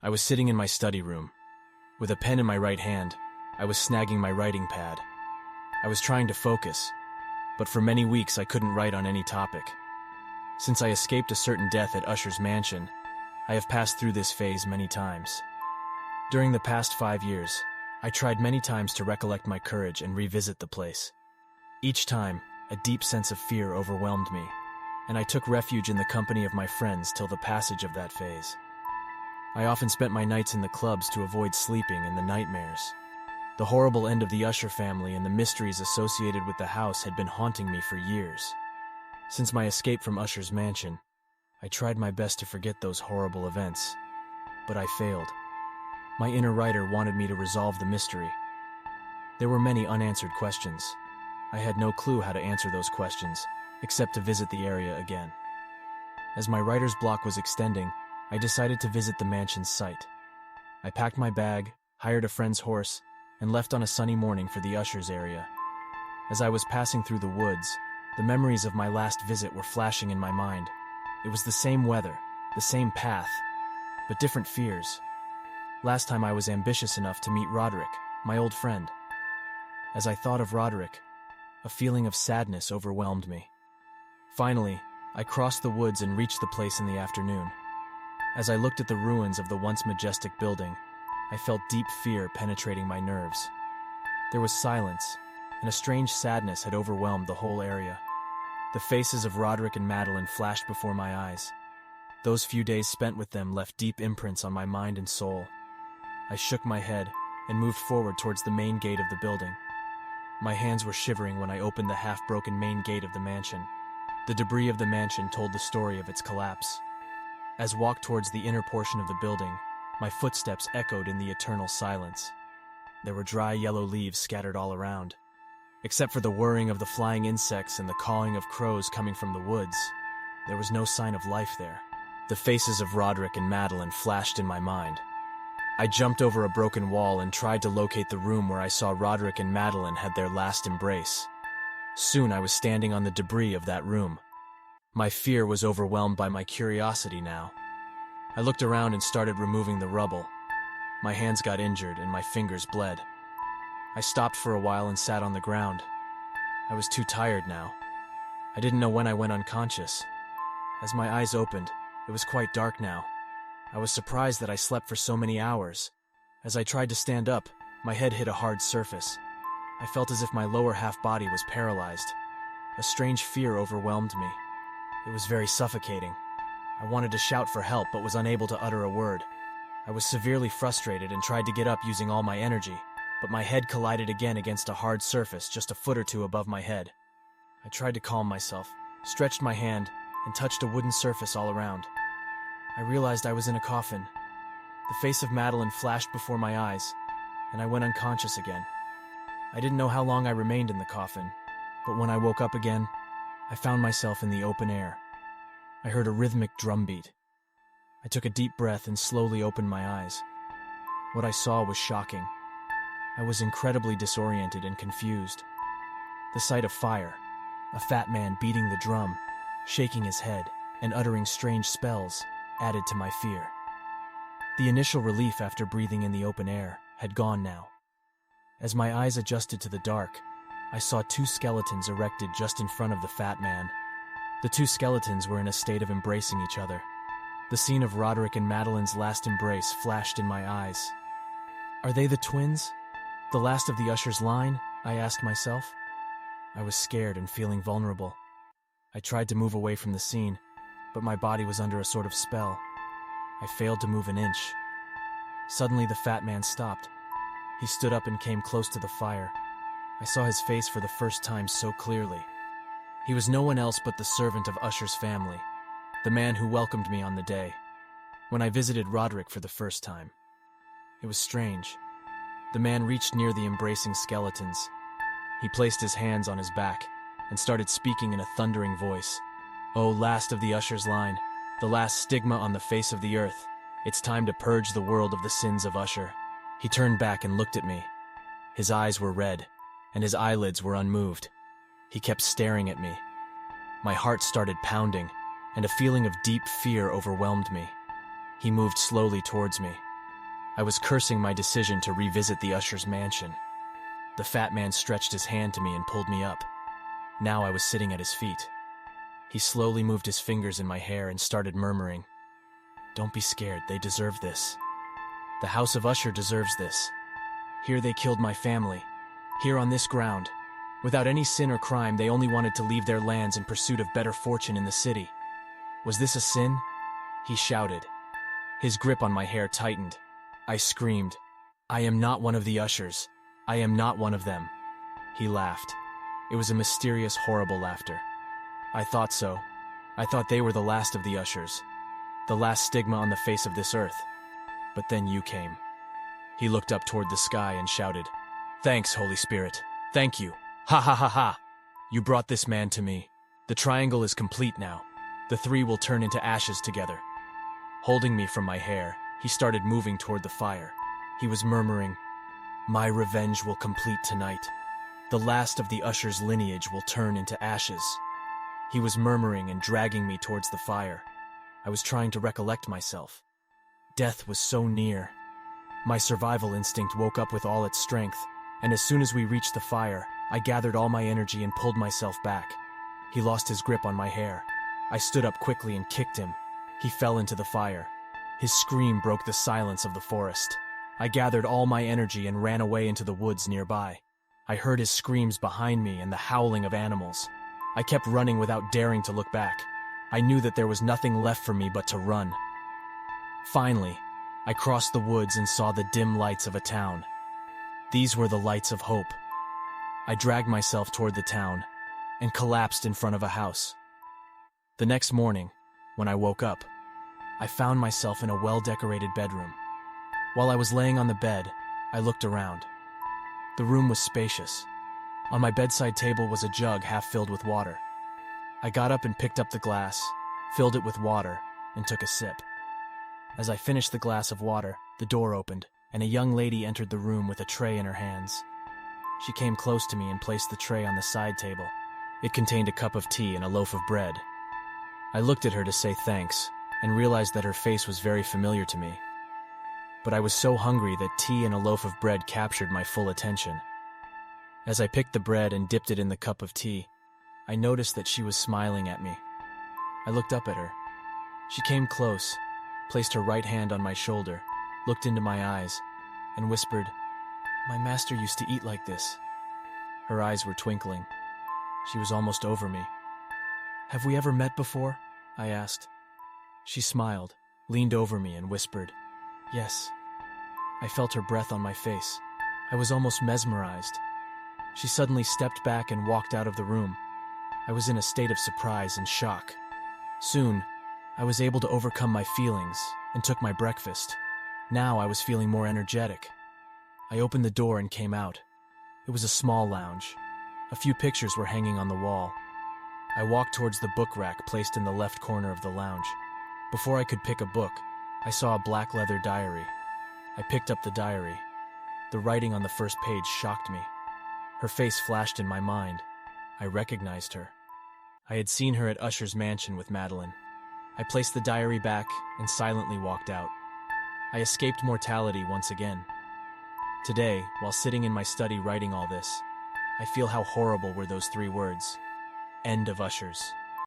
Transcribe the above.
I was sitting in my study room. With a pen in my right hand, I was snagging my writing pad. I was trying to focus, but for many weeks I couldn't write on any topic. Since I escaped a certain death at Usher's mansion, I have passed through this phase many times. During the past 5 years, I tried many times to recollect my courage and revisit the place. Each time, a deep sense of fear overwhelmed me, and I took refuge in the company of my friends till the passage of that phase. I often spent my nights in the clubs to avoid sleeping and the nightmares. The horrible end of the Usher family and the mysteries associated with the house had been haunting me for years. Since my escape from Usher's mansion, I tried my best to forget those horrible events, but I failed. My inner writer wanted me to resolve the mystery. There were many unanswered questions. I had no clue how to answer those questions, except to visit the area again. As my writer's block was extending, I decided to visit the mansion's site. I packed my bag, hired a friend's horse, and left on a sunny morning for the Usher's area. As I was passing through the woods, the memories of my last visit were flashing in my mind. It was the same weather, the same path, but different fears. Last time I was ambitious enough to meet Roderick, my old friend. As I thought of Roderick, a feeling of sadness overwhelmed me. Finally, I crossed the woods and reached the place in the afternoon. As I looked at the ruins of the once majestic building, I felt deep fear penetrating my nerves. There was silence, and a strange sadness had overwhelmed the whole area. The faces of Roderick and Madeline flashed before my eyes. Those few days spent with them left deep imprints on my mind and soul. I shook my head and moved forward towards the main gate of the building. My hands were shivering when I opened the half-broken main gate of the mansion. The debris of the mansion told the story of its collapse. As I walked towards the inner portion of the building, my footsteps echoed in the eternal silence. There were dry yellow leaves scattered all around. Except for the whirring of the flying insects and the cawing of crows coming from the woods, there was no sign of life there. The faces of Roderick and Madeline flashed in my mind. I jumped over a broken wall and tried to locate the room where I saw Roderick and Madeline had their last embrace. Soon I was standing on the debris of that room. My fear was overwhelmed by my curiosity now. I looked around and started removing the rubble. My hands got injured and my fingers bled. I stopped for a while and sat on the ground. I was too tired now. I didn't know when I went unconscious. As my eyes opened, it was quite dark now. I was surprised that I slept for so many hours. As I tried to stand up, my head hit a hard surface. I felt as if my lower half body was paralyzed. A strange fear overwhelmed me. It was very suffocating. I wanted to shout for help but was unable to utter a word. I was severely frustrated and tried to get up using all my energy, but my head collided again against a hard surface just a foot or two above my head. I tried to calm myself, stretched my hand, and touched a wooden surface all around. I realized I was in a coffin. The face of Madeline flashed before my eyes, and I went unconscious again. I didn't know how long I remained in the coffin, but when I woke up again, I found myself in the open air. I heard a rhythmic drumbeat. I took a deep breath and slowly opened my eyes. What I saw was shocking. I was incredibly disoriented and confused. The sight of fire, a fat man beating the drum, shaking his head, and uttering strange spells, added to my fear. The initial relief after breathing in the open air had gone now. As my eyes adjusted to the dark, I saw two skeletons erected just in front of the fat man. The two skeletons were in a state of embracing each other. The scene of Roderick and Madeline's last embrace flashed in my eyes. Are they the twins? The last of the Usher's line? I asked myself. I was scared and feeling vulnerable. I tried to move away from the scene, but my body was under a sort of spell. I failed to move an inch. Suddenly the fat man stopped. He stood up and came close to the fire. I saw his face for the first time so clearly. He was no one else but the servant of Usher's family, the man who welcomed me on the day, when I visited Roderick for the first time. It was strange. The man reached near the embracing skeletons. He placed his hands on his back and started speaking in a thundering voice. "O last of the Usher's line, the last stigma on the face of the earth, it's time to purge the world of the sins of Usher." He turned back and looked at me. His eyes were red, and his eyelids were unmoved. He kept staring at me. My heart started pounding, and a feeling of deep fear overwhelmed me. He moved slowly towards me. I was cursing my decision to revisit the Usher's mansion. The fat man stretched his hand to me and pulled me up. Now I was sitting at his feet. He slowly moved his fingers in my hair and started murmuring, "Don't be scared, they deserve this. The House of Usher deserves this. Here they killed my family. Here on this ground. Without any sin or crime, they only wanted to leave their lands in pursuit of better fortune in the city. Was this a sin?" He shouted. His grip on my hair tightened. I screamed, "I am not one of the Ushers. I am not one of them." He laughed. It was a mysterious, horrible laughter. I thought so. I thought they were the last of the Ushers. The last stigma on the face of this earth. But then you came. He looked up toward the sky and shouted, "Thanks, Holy Spirit. Thank you. Ha ha ha ha. You brought this man to me. The triangle is complete now. The three will turn into ashes together." Holding me from my hair, he started moving toward the fire. He was murmuring, "My revenge will complete tonight. The last of the Usher's lineage will turn into ashes." He was murmuring and dragging me towards the fire. I was trying to recollect myself. Death was so near. My survival instinct woke up with all its strength, and as soon as we reached the fire, I gathered all my energy and pulled myself back. He lost his grip on my hair. I stood up quickly and kicked him. He fell into the fire. His scream broke the silence of the forest. I gathered all my energy and ran away into the woods nearby. I heard his screams behind me and the howling of animals. I kept running without daring to look back. I knew that there was nothing left for me but to run. Finally, I crossed the woods and saw the dim lights of a town. These were the lights of hope. I dragged myself toward the town and collapsed in front of a house. The next morning, when I woke up, I found myself in a well-decorated bedroom. While I was laying on the bed, I looked around. The room was spacious. On my bedside table was a jug half filled with water. I got up and picked up the glass, filled it with water, and took a sip. As I finished the glass of water, the door opened, and a young lady entered the room with a tray in her hands. She came close to me and placed the tray on the side table. It contained a cup of tea and a loaf of bread. I looked at her to say thanks, and realized that her face was very familiar to me. But I was so hungry that tea and a loaf of bread captured my full attention. As I picked the bread and dipped it in the cup of tea, I noticed that she was smiling at me. I looked up at her. She came close, placed her right hand on my shoulder, looked into my eyes, and whispered, "My master used to eat like this." Her eyes were twinkling. She was almost over me. "Have we ever met before?" I asked. She smiled, leaned over me, and whispered, "Yes." I felt her breath on my face. I was almost mesmerized. She suddenly stepped back and walked out of the room. I was in a state of surprise and shock. Soon, I was able to overcome my feelings and took my breakfast. Now I was feeling more energetic. I opened the door and came out. It was a small lounge. A few pictures were hanging on the wall. I walked towards the book rack placed in the left corner of the lounge. Before I could pick a book, I saw a black leather diary. I picked up the diary. The writing on the first page shocked me. Her face flashed in my mind. I recognized her. I had seen her at Usher's mansion with Madeline. I placed the diary back and silently walked out. I escaped mortality once again. Today, while sitting in my study writing all this, I feel how horrible were those 3 words. End of Ushers.